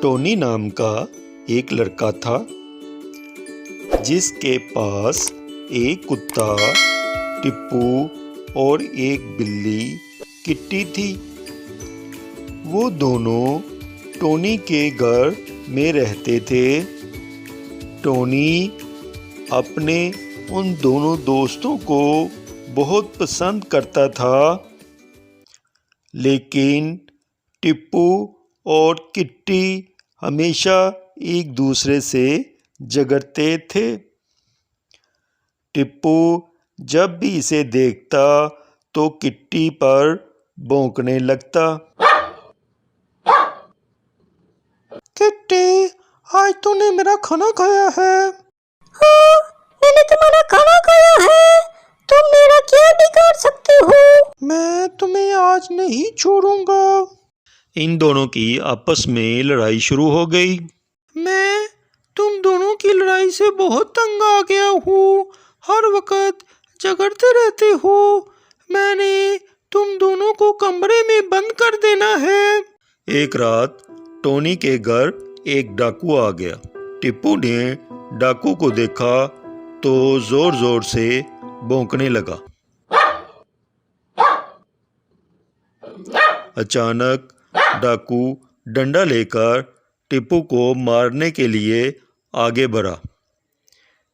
Tony नाम का एक लड़का था जिसके पास एक कुत्ता टिप्पू और एक बिल्ली किट्टी थी। वो दोनों टोनी के घर में रहते थे। टोनी अपने उन दोनों दोस्तों को बहुत पसंद करता था, लेकिन टिप्पू और किट्टी हमेशा एक दूसरे से झगड़ते थे। टिप्पू जब भी इसे देखता तो किट्टी पर भौंकने लगता। किट्टी, आज तूने मेरा खाना खाया है? हाँ, मैंने तुम्हारा खाना खाया है। तुम मेरा क्या बिगाड़ सकते हो? मैं तुम्हें आज नहीं छोड़ूंगा। इन दोनों की आपस में लड़ाई शुरू हो गई। मैं तुम दोनों की लड़ाई से बहुत तंग आ गया हूँ। हर वक्त झगड़ते रहते हो। मैंने तुम दोनों को कमरे में बंद कर देना है। एक रात टोनी के घर एक डाकू आ गया। टिप्पू ने डाकू को देखा तो जोर जोर से भौंकने लगा। अचानक डाकू डंडा लेकर टिप्पू को मारने के लिए आगे बढ़ा।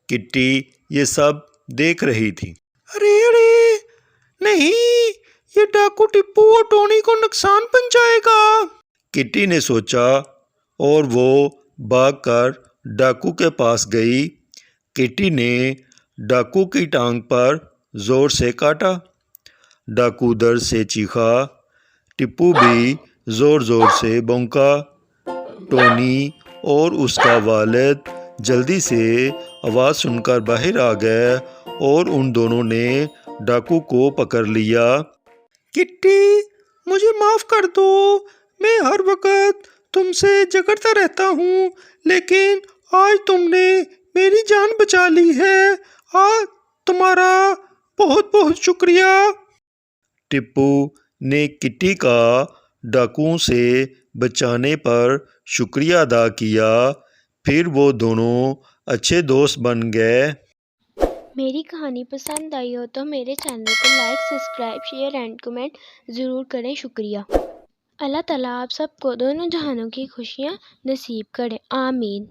किट्टी ये सब देख रही थी। अरे अरे नहीं, ये डाकू टिप्पू और टोनी को नुकसान पहुंचाएगा। किट्टी ने सोचा और वो भागकर डाकू के पास गई। किट्टी ने डाकू की टांग पर जोर से काटा। डाकू दर्द से चीखा। टिप्पू भी जोर जोर से भौंका। टोनी और उसका वालिद जल्दी से आवाज़ सुनकर बाहर आ गए और उन दोनों ने डाकू को पकड़ लिया। किट्टी, मुझे माफ़ कर दो। मैं हर वक्त तुमसे झगड़ता रहता हूँ, लेकिन आज तुमने मेरी जान बचा ली है। आज तुम्हारा बहुत बहुत शुक्रिया। टिप्पू ने किट्टी का डाकुओं से बचाने पर शुक्रिया अदा किया। फिर वो दोनों अच्छे दोस्त बन गए। मेरी कहानी पसंद आई हो तो मेरे चैनल को like, subscribe, share and comment ज़रूर करें। शुक्रिया। अल्लाह ताला आप सबको दोनों जहानों की खुशियाँ नसीब करे। आमीन।